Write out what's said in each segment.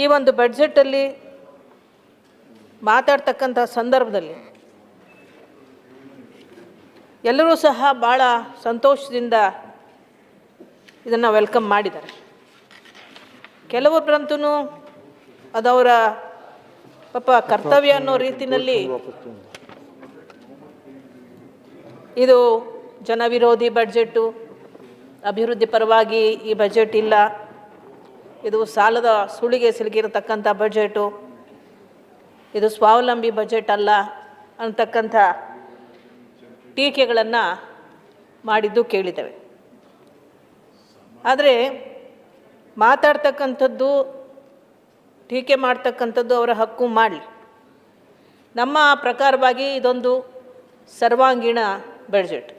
ಈ ಒಂದು ಬಡ್ಜೆಟಲ್ಲಿ ಮಾತಾಡ್ತಕ್ಕಂಥ ಸಂದರ್ಭದಲ್ಲಿ ಎಲ್ಲರೂ ಸಹ ಭಾಳ ಸಂತೋಷದಿಂದ ಇದನ್ನು ವೆಲ್ಕಮ್ ಮಾಡಿದ್ದಾರೆ. ಕೆಲವೊಬ್ಬರಂತೂ ಅದವರ ಪಾಪ ಕರ್ತವ್ಯ ಅನ್ನೋ ರೀತಿಯಲ್ಲಿ ಇದು ಜನವಿರೋಧಿ ಬಡ್ಜೆಟ್ಟು, ಅಭಿವೃದ್ಧಿ ಪರವಾಗಿ ಈ ಬಜೆಟ್ ಇಲ್ಲ, ಇದು ಸಾಲದ ಸುಳಿಗೆ ಸಿಲುಕಿರತಕ್ಕಂಥ ಬಜೆಟು, ಇದು ಸ್ವಾವಲಂಬಿ ಬಜೆಟ್ ಅಲ್ಲ ಅಂತಕ್ಕಂಥ ಟೀಕೆಗಳನ್ನು ಮಾಡಿದ್ದು ಕೇಳಿದ್ದೇವೆ. ಆದರೆ ಮಾತಾಡ್ತಕ್ಕಂಥದ್ದು, ಟೀಕೆ ಮಾಡ್ತಕ್ಕಂಥದ್ದು ಅವರ ಹಕ್ಕು ಮಾಡಲಿ. ನಮ್ಮ ಪ್ರಕಾರವಾಗಿ ಇದೊಂದು ಸರ್ವಾಂಗೀಣ ಬಡ್ಜೆಟ್.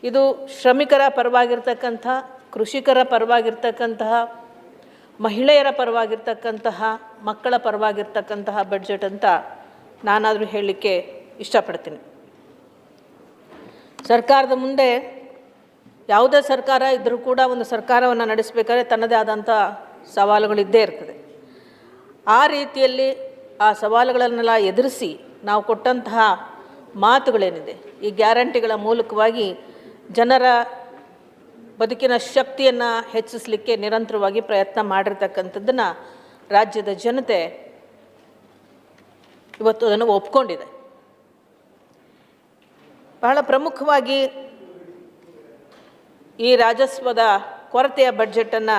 ಇದು ಶ್ರಮಿಕರ ಪರವಾಗಿರ್ತಕ್ಕಂಥ, ಕೃಷಿಕರ ಪರವಾಗಿರ್ತಕ್ಕಂತಹ, ಮಹಿಳೆಯರ ಪರವಾಗಿರ್ತಕ್ಕಂತಹ, ಮಕ್ಕಳ ಪರವಾಗಿರ್ತಕ್ಕಂತಹ ಬಡ್ಜೆಟ್ ಅಂತ ನಾನಾದರೂ ಹೇಳಲಿಕ್ಕೆ ಇಷ್ಟಪಡ್ತೀನಿ. ಸರ್ಕಾರದ ಮುಂದೆ ಯಾವುದೇ ಸರ್ಕಾರ ಇದ್ದರೂ ಕೂಡ ಒಂದು ಸರ್ಕಾರವನ್ನು ನಡೆಸಬೇಕಾದ್ರೆ ತನ್ನದೇ ಆದಂಥ ಸವಾಲುಗಳಿದ್ದೇ ಇರ್ತದೆ. ಆ ರೀತಿಯಲ್ಲಿ ಆ ಸವಾಲುಗಳನ್ನೆಲ್ಲ ಎದುರಿಸಿ ನಾವು ಕೊಟ್ಟಂತಹ ಮಾತುಗಳೇನಿದೆ, ಈ ಗ್ಯಾರಂಟಿಗಳ ಮೂಲಕವಾಗಿ ಜನರ ಬದುಕಿನ ಶಕ್ತಿಯನ್ನು ಹೆಚ್ಚಿಸಲಿಕ್ಕೆ ನಿರಂತರವಾಗಿ ಪ್ರಯತ್ನ ಮಾಡಿರ್ತಕ್ಕಂಥದ್ದನ್ನು ರಾಜ್ಯದ ಜನತೆ ಇವತ್ತು ಅದನ್ನು ಒಪ್ಕೊಂಡಿದೆ. ಬಹಳ ಪ್ರಮುಖವಾಗಿ ಈ ರಾಜಸ್ವದ ಕೊರತೆಯ ಬಡ್ಜೆಟನ್ನು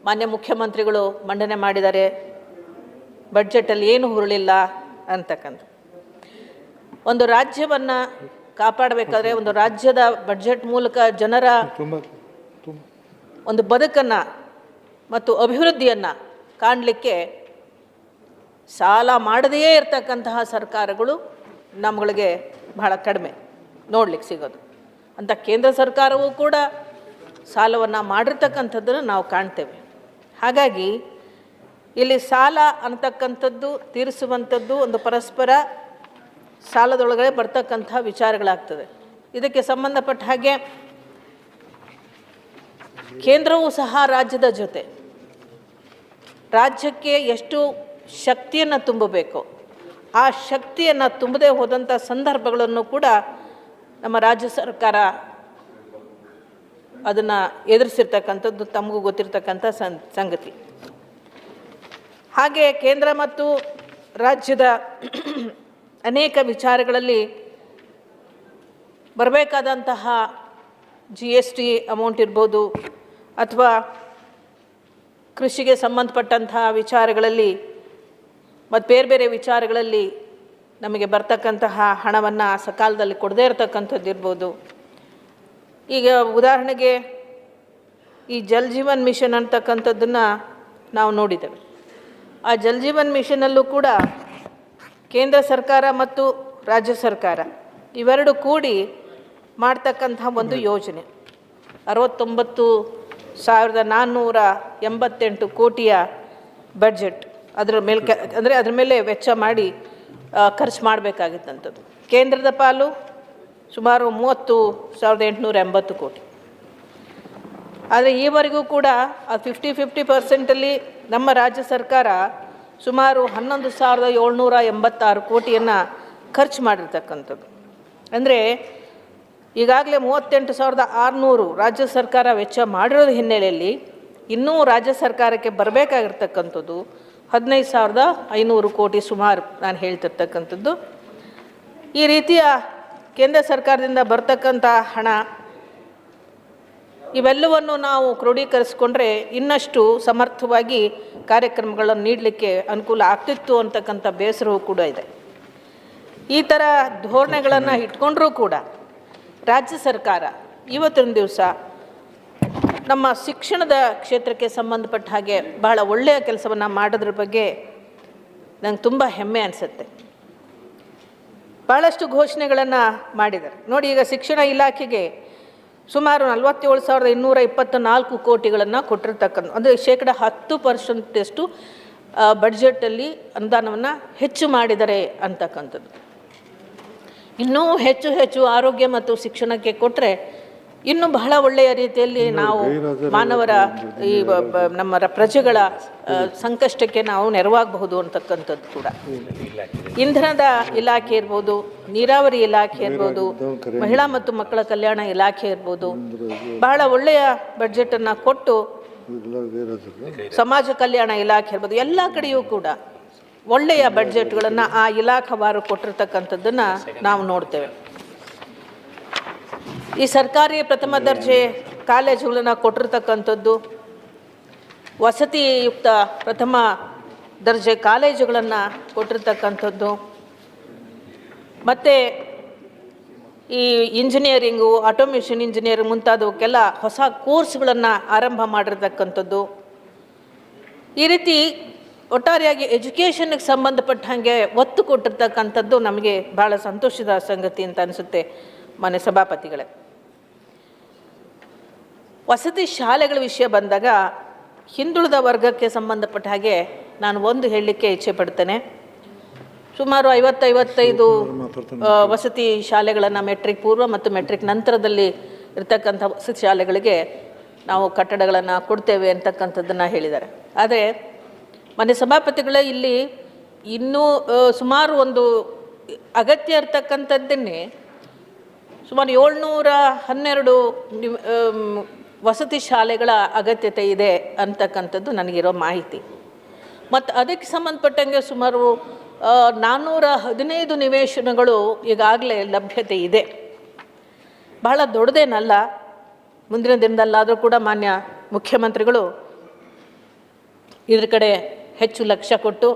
ಮಾನ್ಯ ಮುಖ್ಯಮಂತ್ರಿಗಳು ಮಂಡನೆ ಮಾಡಿದ್ದಾರೆ. ಬಡ್ಜೆಟಲ್ಲಿ ಏನು ಹುರುಳಿಲ್ಲ ಅಂತಕ್ಕಂಥ ಒಂದು ರಾಜ್ಯವನ್ನು ಕಾಪಾಡಬೇಕಾದ್ರೆ, ಒಂದು ರಾಜ್ಯದ ಬಡ್ಜೆಟ್ ಮೂಲಕ ಜನರ ಒಂದು ಬದುಕನ್ನು ಮತ್ತು ಅಭಿವೃದ್ಧಿಯನ್ನು ಕಾಣಲಿಕ್ಕೆ ಸಾಲ ಮಾಡದೆಯೇ ಇರತಕ್ಕಂತಹ ಸರ್ಕಾರಗಳು ನಮ್ಮಗಳಿಗೆ ಬಹಳ ಕಡಿಮೆ ನೋಡ್ಲಿಕ್ಕೆ ಸಿಗೋದು. ಅಂತ ಕೇಂದ್ರ ಸರ್ಕಾರವೂ ಕೂಡ ಸಾಲವನ್ನು ಮಾಡಿರ್ತಕ್ಕಂಥದ್ದನ್ನು ನಾವು ಕಾಣ್ತೇವೆ. ಹಾಗಾಗಿ ಇಲ್ಲಿ ಸಾಲ ಅಂತಕ್ಕಂಥದ್ದು, ತೀರಿಸುವಂಥದ್ದು ಒಂದು ಪರಸ್ಪರ ಸಾಲದೊಳಗಡೆ ಬರ್ತಕ್ಕಂಥ ವಿಚಾರಗಳಾಗ್ತದೆ. ಇದಕ್ಕೆ ಸಂಬಂಧಪಟ್ಟ ಹಾಗೆ ಕೇಂದ್ರವೂ ಸಹ ರಾಜ್ಯದ ಜೊತೆ ರಾಜ್ಯಕ್ಕೆ ಎಷ್ಟು ಶಕ್ತಿಯನ್ನು ತುಂಬಬೇಕು, ಆ ಶಕ್ತಿಯನ್ನು ತುಂಬದೇ ಹೋದಂಥ ಸಂದರ್ಭಗಳನ್ನು ಕೂಡ ನಮ್ಮ ರಾಜ್ಯ ಸರ್ಕಾರ ಅದನ್ನು ಎದುರಿಸಿರ್ತಕ್ಕಂಥದ್ದು ತಮಗೂ ಗೊತ್ತಿರ್ತಕ್ಕಂಥ ಸಂಗತಿ. ಹಾಗೆ ಕೇಂದ್ರ ಮತ್ತು ರಾಜ್ಯದ ಅನೇಕ ವಿಚಾರಗಳಲ್ಲಿ ಬರಬೇಕಾದಂತಹ GST ಅಮೌಂಟ್ ಇರ್ಬೋದು, ಅಥವಾ ಕೃಷಿಗೆ ಸಂಬಂಧಪಟ್ಟಂತಹ ವಿಚಾರಗಳಲ್ಲಿ ಮತ್ತು ಬೇರೆ ಬೇರೆ ವಿಚಾರಗಳಲ್ಲಿ ನಮಗೆ ಬರ್ತಕ್ಕಂತಹ ಹಣವನ್ನು ಸಕಾಲದಲ್ಲಿ ಕೊಡದೇ ಇರತಕ್ಕಂಥದ್ದು ಇರ್ಬೋದು. ಈಗ ಉದಾಹರಣೆಗೆ ಈ ಜಲ್ ಜೀವನ್ ಮಿಷನ್ ಅಂತಕ್ಕಂಥದ್ದನ್ನು ನಾವು ನೋಡಿದ್ದೇವೆ. ಆ ಜಲ್ ಜೀವನ್ ಮಿಷನಲ್ಲೂ ಕೂಡ ಕೇಂದ್ರ ಸರ್ಕಾರ ಮತ್ತು ರಾಜ್ಯ ಸರ್ಕಾರ ಇವೆರಡು ಕೂಡಿ ಮಾಡ್ತಕ್ಕಂಥ ಒಂದು ಯೋಜನೆ. 69,488 ಕೋಟಿಯ ಬಡ್ಜೆಟ್ ಅದರ ಮೇಲೆ ಅದರ ಮೇಲೆ ವೆಚ್ಚ ಮಾಡಿ ಖರ್ಚು ಮಾಡಬೇಕಾಗಿತ್ತಂಥದ್ದು. ಕೇಂದ್ರದ ಪಾಲು ಸುಮಾರು 30,880 ಕೋಟಿ. ಆದರೆ ಈವರೆಗೂ ಕೂಡ ಆ 50% ನಮ್ಮ ರಾಜ್ಯ ಸರ್ಕಾರ ಸುಮಾರು 11,786 ಕೋಟಿಯನ್ನು ಖರ್ಚು ಮಾಡಿರ್ತಕ್ಕಂಥದ್ದು. ಅಂದರೆ ಈಗಾಗಲೇ 38,600 ರಾಜ್ಯ ಸರ್ಕಾರ ವೆಚ್ಚ ಮಾಡಿರೋದ್ರ ಹಿನ್ನೆಲೆಯಲ್ಲಿ ಇನ್ನೂ ರಾಜ್ಯ ಸರ್ಕಾರಕ್ಕೆ ಬರಬೇಕಾಗಿರ್ತಕ್ಕಂಥದ್ದು 15,500 ಕೋಟಿ ಸುಮಾರು ನಾನು ಹೇಳ್ತಿರ್ತಕ್ಕಂಥದ್ದು. ಈ ರೀತಿಯ ಕೇಂದ್ರ ಸರ್ಕಾರದಿಂದ ಬರ್ತಕ್ಕಂಥ ಹಣ ಇವೆಲ್ಲವನ್ನು ನಾವು ಕ್ರೋಢೀಕರಿಸಿಕೊಂಡ್ರೆ ಇನ್ನಷ್ಟು ಸಮರ್ಥವಾಗಿ ಕಾರ್ಯಕ್ರಮಗಳನ್ನು ನೀಡಲಿಕ್ಕೆ ಅನುಕೂಲ ಆಗ್ತಿತ್ತು ಅಂತಕ್ಕಂಥ ಬೇಸರವೂ ಕೂಡ ಇದೆ. ಈ ಥರ ಧೋರಣೆಗಳನ್ನು ಇಟ್ಕೊಂಡ್ರೂ ಕೂಡ ರಾಜ್ಯ ಸರ್ಕಾರ ಇವತ್ತಿನ ದಿವಸ ನಮ್ಮ ಶಿಕ್ಷಣದ ಕ್ಷೇತ್ರಕ್ಕೆ ಸಂಬಂಧಪಟ್ಟ ಹಾಗೆ ಬಹಳ ಒಳ್ಳೆಯ ಕೆಲಸವನ್ನು ಮಾಡೋದ್ರ ಬಗ್ಗೆ ನಂಗೆ ತುಂಬ ಹೆಮ್ಮೆ ಅನಿಸುತ್ತೆ. ಭಾಳಷ್ಟು ಘೋಷಣೆಗಳನ್ನು ಮಾಡಿದ್ದಾರೆ ನೋಡಿ. ಈಗ ಶಿಕ್ಷಣ ಇಲಾಖೆಗೆ ಸುಮಾರು 47,224 ಕೋಟಿಗಳನ್ನು ಕೊಟ್ಟಿರ್ತಕ್ಕಂಥ, ಅಂದರೆ 10% ಬಡ್ಜೆಟಲ್ಲಿ ಅನುದಾನವನ್ನು ಹೆಚ್ಚು ಮಾಡಿದ್ದಾರೆ ಅಂತಕ್ಕಂಥದ್ದು. ಇನ್ನೂ ಹೆಚ್ಚು ಆರೋಗ್ಯ ಮತ್ತು ಶಿಕ್ಷಣಕ್ಕೆ ಕೊಟ್ಟರೆ ಇನ್ನು ಬಹಳ ಒಳ್ಳೆಯ ರೀತಿಯಲ್ಲಿ ನಾವು ಮಾನವರ ಈ ನಮ್ಮ ಪ್ರಜೆಗಳ ಸಂಕಷ್ಟಕ್ಕೆ ನಾವು ನೆರವಾಗಬಹುದು ಅಂತಕ್ಕಂಥದ್ದು ಕೂಡ. ಇಂಧನದ ಇಲಾಖೆ ಇರ್ಬೋದು, ನೀರಾವರಿ ಇಲಾಖೆ ಇರ್ಬೋದು, ಮಹಿಳಾ ಮತ್ತು ಮಕ್ಕಳ ಕಲ್ಯಾಣ ಇಲಾಖೆ ಇರ್ಬೋದು, ಬಹಳ ಒಳ್ಳೆಯ ಬಡ್ಜೆಟನ್ನು ಕೊಟ್ಟು ಸಮಾಜ ಕಲ್ಯಾಣ ಇಲಾಖೆ ಇರ್ಬೋದು, ಎಲ್ಲ ಕಡೆಯೂ ಕೂಡ ಒಳ್ಳೆಯ ಬಡ್ಜೆಟ್ಗಳನ್ನು ಆ ಇಲಾಖಾವಾರು ಕೊಟ್ಟಿರ್ತಕ್ಕಂಥದ್ದನ್ನು ನಾವು ನೋಡ್ತೇವೆ. ಈ ಸರ್ಕಾರಿ ಪ್ರಥಮ ದರ್ಜೆ ಕಾಲೇಜುಗಳನ್ನು ಕೊಟ್ಟಿರ್ತಕ್ಕಂಥದ್ದು, ವಸತಿಯುಕ್ತ ಪ್ರಥಮ ದರ್ಜೆ ಕಾಲೇಜುಗಳನ್ನು ಕೊಟ್ಟಿರ್ತಕ್ಕಂಥದ್ದು, ಮತ್ತು ಈ ಇಂಜಿನಿಯರಿಂಗು, ಆಟೋಮೇಷನ್ ಇಂಜಿನಿಯರಿಂಗ್ ಮುಂತಾದವಕ್ಕೆಲ್ಲ ಹೊಸ ಕೋರ್ಸ್ಗಳನ್ನು ಆರಂಭ ಮಾಡಿರ್ತಕ್ಕಂಥದ್ದು. ಈ ರೀತಿ ಒಟ್ಟಾರೆಯಾಗಿ ಎಜುಕೇಷನ್ಗೆ ಸಂಬಂಧಪಟ್ಟ ಹಾಗೆ ಒತ್ತು ಕೊಟ್ಟಿರ್ತಕ್ಕಂಥದ್ದು ನಮಗೆ ಭಾಳ ಸಂತೋಷದ ಸಂಗತಿ ಅಂತ ಅನಿಸುತ್ತೆ ಮಾನ್ಯ ಸಭಾಪತಿಗಳೇ. ವಸತಿ ಶಾಲೆಗಳ ವಿಷಯ ಬಂದಾಗ ಹಿಂದುಳಿದ ವರ್ಗಕ್ಕೆ ಸಂಬಂಧಪಟ್ಟ ಹಾಗೆ ನಾನು ಒಂದು ಹೇಳಲಿಕ್ಕೆ ಇಚ್ಛೆ ಪಡ್ತೇನೆ. ಸುಮಾರು 50-55 ವಸತಿ ಶಾಲೆಗಳನ್ನು ಮೆಟ್ರಿಕ್ ಪೂರ್ವ ಮತ್ತು ಮೆಟ್ರಿಕ್ ನಂತರದಲ್ಲಿ ಇರ್ತಕ್ಕಂಥ ವಸತಿ ಶಾಲೆಗಳಿಗೆ ನಾವು ಕಟ್ಟಡಗಳನ್ನು ಕೊಡ್ತೇವೆ ಅಂತಕ್ಕಂಥದ್ದನ್ನು ಹೇಳಿದ್ದಾರೆ. ಆದರೆ ಮಾನ್ಯ ಸಭಾಪತಿಗಳೇ, ಇಲ್ಲಿ ಇನ್ನೂ ಸುಮಾರು ಒಂದು ಅಗತ್ಯ ಇರ್ತಕ್ಕಂಥದ್ದನ್ನೇ ಸುಮಾರು 712 ವಸತಿ ಶಾಲೆಗಳ ಅಗತ್ಯತೆ ಇದೆ ಅಂತಕ್ಕಂಥದ್ದು ನನಗಿರೋ ಮಾಹಿತಿ. ಮತ್ತು ಅದಕ್ಕೆ ಸಂಬಂಧಪಟ್ಟಂಗೆ ಸುಮಾರು 415 ನಿವೇಶನಗಳು ಈಗಾಗಲೇ ಲಭ್ಯತೆ ಇದೆ. ಬಹಳ ದೊಡ್ಡದೇನಲ್ಲ. ಮುಂದಿನ ದಿನದಲ್ಲಾದರೂ ಕೂಡ ಮಾನ್ಯ ಮುಖ್ಯಮಂತ್ರಿಗಳು ಇದ್ರ ಕಡೆ ಹೆಚ್ಚು ಲಕ್ಷ್ಯ ಕೊಟ್ಟು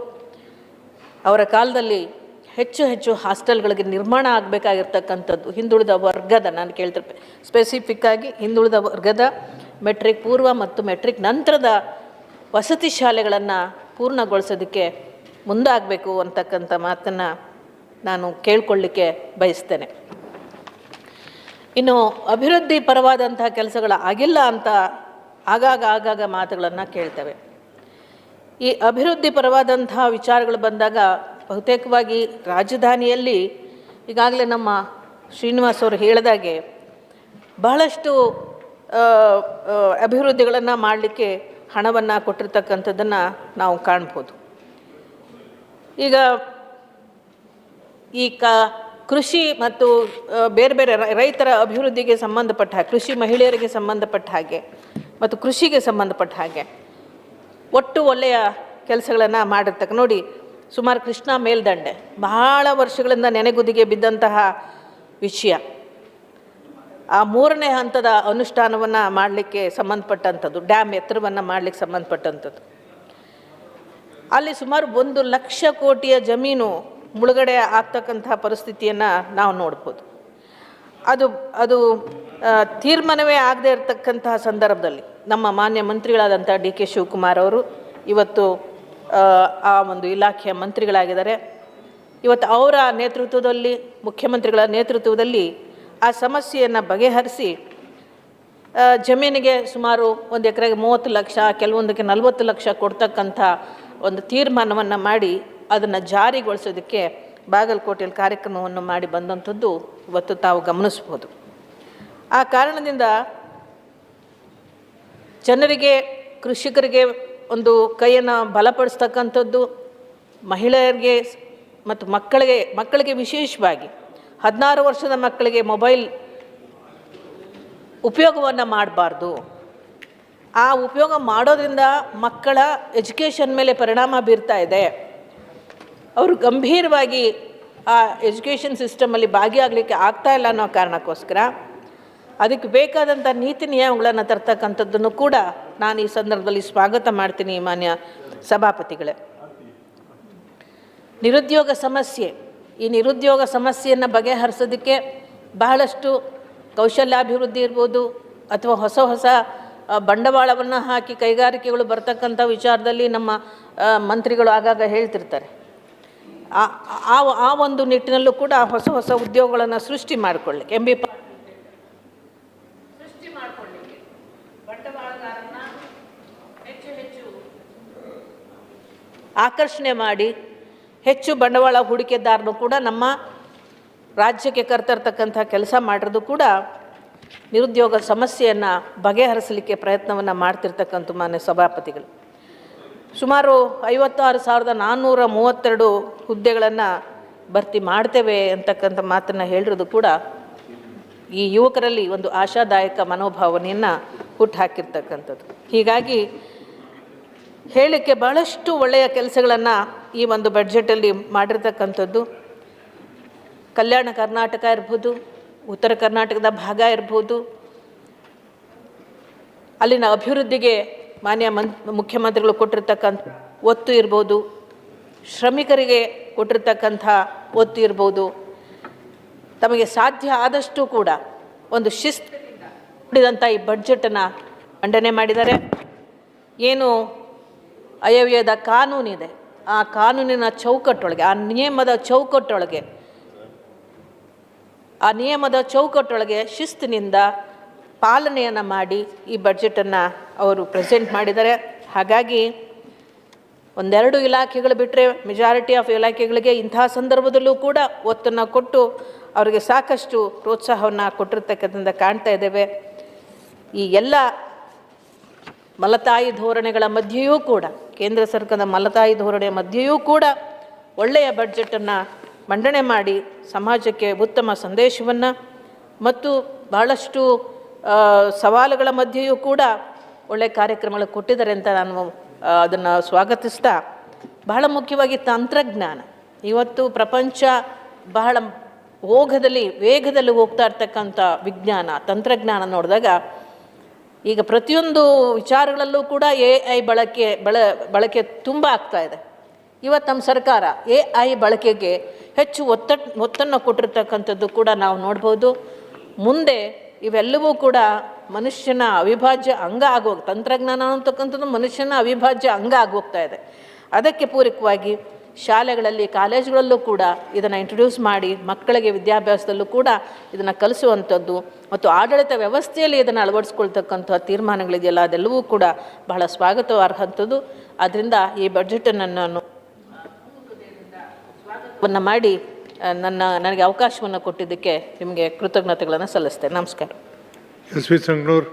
ಅವರ ಕಾಲದಲ್ಲಿ ಹೆಚ್ಚು ಹಾಸ್ಟೆಲ್ಗಳಿಗೆ ನಿರ್ಮಾಣ ಆಗಬೇಕಾಗಿರ್ತಕ್ಕಂಥದ್ದು ಹಿಂದುಳಿದ ವರ್ಗದ, ನಾನು ಕೇಳ್ತಿರ್ತೆ ಸ್ಪೆಸಿಫಿಕ್ಕಾಗಿ ಹಿಂದುಳಿದ ವರ್ಗದ ಮೆಟ್ರಿಕ್ ಪೂರ್ವ ಮತ್ತು ಮೆಟ್ರಿಕ್ ನಂತರದ ವಸತಿ ಶಾಲೆಗಳನ್ನು ಪೂರ್ಣಗೊಳಿಸೋದಕ್ಕೆ ಮುಂದಾಗಬೇಕು ಅಂತಕ್ಕಂಥ ಮಾತನ್ನು ನಾನು ಕೇಳ್ಕೊಳ್ಳಿಕ್ಕೆ ಬಯಸ್ತೇನೆ. ಇನ್ನು ಅಭಿವೃದ್ಧಿ ಪರವಾದಂತಹ ಕೆಲಸಗಳು ಆಗಿಲ್ಲ ಅಂತ ಆಗಾಗ ಮಾತುಗಳನ್ನು ಕೇಳ್ತೇವೆ. ಈ ಅಭಿವೃದ್ಧಿ ಪರವಾದಂತಹ ವಿಚಾರಗಳು ಬಂದಾಗ ಬಹುತೇಕವಾಗಿ ರಾಜಧಾನಿಯಲ್ಲಿ ಈಗಾಗಲೇ ನಮ್ಮ ಶ್ರೀನಿವಾಸ್ ಅವರು ಹೇಳಿದಾಗೆ ಬಹಳಷ್ಟು ಅಭಿವೃದ್ಧಿಗಳನ್ನು ಮಾಡಲಿಕ್ಕೆ ಹಣವನ್ನು ಕೊಟ್ಟಿರ್ತಕ್ಕಂಥದ್ದನ್ನು ನಾವು ಕಾಣ್ಬೋದು. ಈಗ ಈ ಕೃಷಿ ಮತ್ತು ಬೇರೆ ಬೇರೆ ರೈತರ ಅಭಿವೃದ್ಧಿಗೆ ಸಂಬಂಧಪಟ್ಟ ಹಾಗೆ, ಕೃಷಿ ಮಹಿಳೆಯರಿಗೆ ಸಂಬಂಧಪಟ್ಟ ಹಾಗೆ ಮತ್ತು ಕೃಷಿಗೆ ಸಂಬಂಧಪಟ್ಟ ಹಾಗೆ ಒಟ್ಟು ಒಳ್ಳೆಯ ಕೆಲಸಗಳನ್ನು ಮಾಡಿರ್ತಕ್ಕ ನೋಡಿ. ಸುಮಾರು ಕೃಷ್ಣಾ ಮೇಲ್ದಂಡೆ ಬಹಳ ವರ್ಷಗಳಿಂದ ನೆನೆಗುದಿಗೆ ಬಿದ್ದಂತಹ ವಿಷಯ, ಆ 3ನೇ ಹಂತದ ಅನುಷ್ಠಾನವನ್ನು ಮಾಡಲಿಕ್ಕೆ ಸಂಬಂಧಪಟ್ಟಂಥದ್ದು, ಡ್ಯಾಮ್ ಎತ್ತರವನ್ನು ಮಾಡಲಿಕ್ಕೆ ಸಂಬಂಧಪಟ್ಟಂಥದ್ದು. ಅಲ್ಲಿ ಸುಮಾರು 1 ಲಕ್ಷ ಕೋಟಿಯ ಜಮೀನು ಮುಳುಗಡೆ ಆಗ್ತಕ್ಕಂತಹ ಪರಿಸ್ಥಿತಿಯನ್ನು ನಾವು ನೋಡ್ಬೋದು. ಅದು ತೀರ್ಮಾನವೇ ಆಗದೆ ಇರತಕ್ಕಂತಹ ಸಂದರ್ಭದಲ್ಲಿ ನಮ್ಮ ಮಾನ್ಯ ಮಂತ್ರಿಗಳಾದಂಥ ಡಿ ಕೆ ಶಿವಕುಮಾರ್ ಅವರು ಇವತ್ತು ಆ ಒಂದು ಇಲಾಖೆಯ ಮಂತ್ರಿಗಳಾಗಿದ್ದಾರೆ. ಇವತ್ತು ಅವರ ನೇತೃತ್ವದಲ್ಲಿ, ಮುಖ್ಯಮಂತ್ರಿಗಳ ನೇತೃತ್ವದಲ್ಲಿ ಆ ಸಮಸ್ಯೆಯನ್ನು ಬಗೆಹರಿಸಿ ಜಮೀನಿಗೆ ಸುಮಾರು 1 ಎಕರೆಗೆ 30 ಲಕ್ಷ, ಕೆಲವೊಂದಕ್ಕೆ 40 ಲಕ್ಷ ಕೊಡ್ತಕ್ಕಂಥ ಒಂದು ತೀರ್ಮಾನವನ್ನು ಮಾಡಿ ಅದನ್ನು ಜಾರಿಗೊಳಿಸೋದಕ್ಕೆ ಬಾಗಲಕೋಟೆಯಲ್ಲಿ ಕಾರ್ಯಕ್ರಮವನ್ನು ಮಾಡಿ ಬಂದಂಥದ್ದು ಇವತ್ತು ತಾವು ಗಮನಿಸ್ಬೋದು. ಆ ಕಾರಣದಿಂದ ಜನರಿಗೆ, ಕೃಷಿಕರಿಗೆ ಒಂದು ಕೈಯನ್ನು ಬಲಪಡಿಸ್ತಕ್ಕಂಥದ್ದು, ಮಹಿಳೆಯರಿಗೆ ಮತ್ತು ಮಕ್ಕಳಿಗೆ ವಿಶೇಷವಾಗಿ 16 ವರ್ಷದ ಮಕ್ಕಳಿಗೆ ಮೊಬೈಲ್ ಉಪಯೋಗವನ್ನು ಮಾಡಬಾರ್ದು. ಆ ಉಪಯೋಗ ಮಾಡೋದ್ರಿಂದ ಮಕ್ಕಳ ಎಜುಕೇಷನ್ ಮೇಲೆ ಪರಿಣಾಮ ಬೀರ್ತಾ ಇದೆ. ಅವರು ಗಂಭೀರವಾಗಿ ಆ ಎಜುಕೇಷನ್ ಸಿಸ್ಟಮಲ್ಲಿ ಭಾಗಿಯಾಗಲಿಕ್ಕೆ ಆಗ್ತಾ ಇಲ್ಲ ಅನ್ನೋ ಕಾರಣಕ್ಕೋಸ್ಕರ ಅದಕ್ಕೆ ಬೇಕಾದಂಥ ನೀತಿ ನಿಯಮಗಳನ್ನು ತರ್ತಕ್ಕಂಥದ್ದನ್ನು ಕೂಡ ನಾನು ಈ ಸಂದರ್ಭದಲ್ಲಿ ಸ್ವಾಗತ ಮಾಡ್ತೀನಿ ಮಾನ್ಯ ಸಭಾಪತಿಗಳೇ. ನಿರುದ್ಯೋಗ ಸಮಸ್ಯೆ, ಈ ನಿರುದ್ಯೋಗ ಸಮಸ್ಯೆಯನ್ನು ಬಗೆಹರಿಸೋದಕ್ಕೆ ಬಹಳಷ್ಟು ಕೌಶಲ್ಯಾಭಿವೃದ್ಧಿ ಇರ್ಬೋದು ಅಥವಾ ಹೊಸ ಬಂಡವಾಳವನ್ನು ಹಾಕಿ ಕೈಗಾರಿಕೆಗಳು ಬರ್ತಕ್ಕಂಥ ವಿಚಾರದಲ್ಲಿ ನಮ್ಮ ಮಂತ್ರಿಗಳು ಆಗಾಗ ಹೇಳ್ತಿರ್ತಾರೆ. ಆ ಒಂದು ನಿಟ್ಟಿನಲ್ಲೂ ಕೂಡ ಹೊಸ ಉದ್ಯೋಗಗಳನ್ನು ಸೃಷ್ಟಿ ಮಾಡಿಕೊಳ್ಳಿಕ್ಕೆ, ಸೃಷ್ಟಿ ಮಾಡಿಕೊಳ್ಳಿಕ್ಕೆ ಬಂಡವಾಳಗಾರನ್ನ ಹೆಚ್ಚು ಆಕರ್ಷಣೆ ಮಾಡಿ ಹೆಚ್ಚು ಬಂಡವಾಳ ಹೂಡಿಕೆದಾರನು ಕೂಡ ನಮ್ಮ ರಾಜ್ಯಕ್ಕೆ ಕರ್ತರ್ತಕ್ಕಂಥ ಕೆಲಸ ಮಾಡಿರೋದು ಕೂಡ ನಿರುದ್ಯೋಗ ಸಮಸ್ಯೆಯನ್ನು ಬಗೆಹರಿಸಲಿಕ್ಕೆ ಪ್ರಯತ್ನವನ್ನು ಮಾಡ್ತಿರ್ತಕ್ಕಂಥ ಮಾನ್ಯ ಸಭಾಪತಿಗಳು. ಸುಮಾರು 56,432 ಹುದ್ದೆಗಳನ್ನು ಭರ್ತಿ ಮಾಡ್ತೇವೆ ಅಂತಕ್ಕಂಥ ಮಾತನ್ನು ಹೇಳಿರೋದು ಕೂಡ ಈ ಯುವಕರಲ್ಲಿ ಒಂದು ಆಶಾದಾಯಕ ಮನೋಭಾವನೆಯನ್ನು ಹುಟ್ಟುಹಾಕಿರ್ತಕ್ಕಂಥದ್ದು. ಹೀಗಾಗಿ ಹೇಳಲಿಕ್ಕೆ ಬಹಳಷ್ಟು ಒಳ್ಳೆಯ ಕೆಲಸಗಳನ್ನು ಈ ಒಂದು ಬಡ್ಜೆಟಲ್ಲಿ ಮಾಡಿರ್ತಕ್ಕಂಥದ್ದು. ಕಲ್ಯಾಣ ಕರ್ನಾಟಕ ಇರ್ಬೋದು, ಉತ್ತರ ಕರ್ನಾಟಕದ ಭಾಗ ಇರ್ಬೋದು, ಅಲ್ಲಿನ ಅಭಿವೃದ್ಧಿಗೆ ಮಾನ್ಯ ಮುಖ್ಯಮಂತ್ರಿಗಳು ಕೊಟ್ಟಿರ್ತಕ್ಕಂಥ ಒತ್ತು ಇರ್ಬೋದು, ಶ್ರಮಿಕರಿಗೆ ಕೊಟ್ಟಿರ್ತಕ್ಕಂಥ ಒತ್ತು ಇರ್ಬೋದು, ತಮಗೆ ಸಾಧ್ಯ ಆದಷ್ಟು ಕೂಡ ಒಂದು ಶಿಸ್ತಿನಿಂದ ಕೂಡಿದಂಥ ಈ ಬಡ್ಜೆಟನ್ನು ಮಂಡನೆ ಮಾಡಿದ್ದಾರೆ. ಏನು ಆಯವ್ಯಯದ ಕಾನೂನಿದೆ, ಆ ಕಾನೂನಿನ ಚೌಕಟ್ಟೊಳಗೆ, ಆ ನಿಯಮದ ಚೌಕಟ್ಟೊಳಗೆ ಶಿಸ್ತಿನಿಂದ ಪಾಲನೆಯನ್ನು ಮಾಡಿ ಈ ಬಡ್ಜೆಟನ್ನು ಅವರು ಪ್ರೆಸೆಂಟ್ ಮಾಡಿದ್ದಾರೆ. ಹಾಗಾಗಿ ಒಂದೆರಡು ಇಲಾಖೆಗಳು ಬಿಟ್ಟರೆ ಮೆಜಾರಿಟಿ ಆಫ್ ಇಲಾಖೆಗಳಿಗೆ ಇಂಥ ಸಂದರ್ಭದಲ್ಲೂ ಕೂಡ ಒತ್ತನ್ನು ಕೊಟ್ಟು ಅವರಿಗೆ ಸಾಕಷ್ಟು ಪ್ರೋತ್ಸಾಹವನ್ನು ಕೊಟ್ಟಿರ್ತಕ್ಕಂಥ ಕಾಣ್ತಾ ಇದ್ದೇವೆ. ಈ ಎಲ್ಲ ಮಲತಾಯಿ ಧೋರಣೆಗಳ ಮಧ್ಯೆಯೂ ಕೂಡ, ಕೇಂದ್ರ ಸರ್ಕಾರದ ಮಲತಾಯಿ ಧೋರಣೆಯ ಮಧ್ಯೆಯೂ ಕೂಡ ಒಳ್ಳೆಯ ಬಡ್ಜೆಟನ್ನು ಮಂಡನೆ ಮಾಡಿ ಸಮಾಜಕ್ಕೆ ಉತ್ತಮ ಸಂದೇಶವನ್ನು ಮತ್ತು ಬಹಳಷ್ಟು ಸವಾಲುಗಳ ಮಧ್ಯೆಯೂ ಕೂಡ ಒಳ್ಳೆಯ ಕಾರ್ಯಕ್ರಮಗಳು ಕೊಟ್ಟಿದ್ದಾರೆ ಅಂತ ನಾನು ಅದನ್ನು ಸ್ವಾಗತಿಸ್ತಾ, ಬಹಳ ಮುಖ್ಯವಾಗಿ ತಂತ್ರಜ್ಞಾನ, ಇವತ್ತು ಪ್ರಪಂಚ ಬಹಳ ವೇಗದಲ್ಲಿ ಹೋಗ್ತಾ ಇರ್ತಕ್ಕಂಥ ವಿಜ್ಞಾನ ತಂತ್ರಜ್ಞಾನ ನೋಡಿದಾಗ ಈಗ ಪ್ರತಿಯೊಂದು ವಿಚಾರಗಳಲ್ಲೂ ಕೂಡ AI ಬಳಕೆ ತುಂಬ ಆಗ್ತಾ ಇದೆ. ಇವತ್ತು ನಮ್ಮ ಸರ್ಕಾರ AI ಬಳಕೆಗೆ ಹೆಚ್ಚು ಒತ್ತನ್ನು ಕೊಟ್ಟಿರ್ತಕ್ಕಂಥದ್ದು ಕೂಡ ನಾವು ನೋಡ್ಬೋದು. ಮುಂದೆ ಇವೆಲ್ಲವೂ ಕೂಡ ಮನುಷ್ಯನ ಅವಿಭಾಜ್ಯ ಅಂಗ ತಂತ್ರಜ್ಞಾನ ಅಂತಕ್ಕಂಥದ್ದು ಮನುಷ್ಯನ ಅವಿಭಾಜ್ಯ ಅಂಗ ಆಗೋಗ್ತಾ ಇದೆ. ಅದಕ್ಕೆ ಪೂರಕವಾಗಿ ಶಾಲೆಗಳಲ್ಲಿ, ಕಾಲೇಜುಗಳಲ್ಲೂ ಕೂಡ ಇದನ್ನು ಇಂಟ್ರೊಡ್ಯೂಸ್ ಮಾಡಿ ಮಕ್ಕಳಿಗೆ ವಿದ್ಯಾಭ್ಯಾಸದಲ್ಲೂ ಕೂಡ ಇದನ್ನು ಕಲಿಸುವಂಥದ್ದು ಮತ್ತು ಆಡಳಿತ ವ್ಯವಸ್ಥೆಯಲ್ಲಿ ಇದನ್ನು ಅಳವಡಿಸ್ಕೊಳ್ತಕ್ಕಂಥ ತೀರ್ಮಾನಗಳಿದೆಯಲ್ಲ, ಅದೆಲ್ಲವೂ ಕೂಡ ಬಹಳ ಸ್ವಾಗತಾರ್ಹಂಥದ್ದು. ಆದ್ದರಿಂದ ಈ ಬಡ್ಜೆಟನ್ನು ನಾನು ಸ್ವಾಗತವನ್ನು ಮಾಡಿ ನನಗೆ ಅವಕಾಶವನ್ನು ಕೊಟ್ಟಿದ್ದಕ್ಕೆ ನಿಮಗೆ ಕೃತಜ್ಞತೆಗಳನ್ನು ಸಲ್ಲಿಸ್ತೇನೆ. ನಮಸ್ಕಾರ. S V ಸಂಗನೂರ್.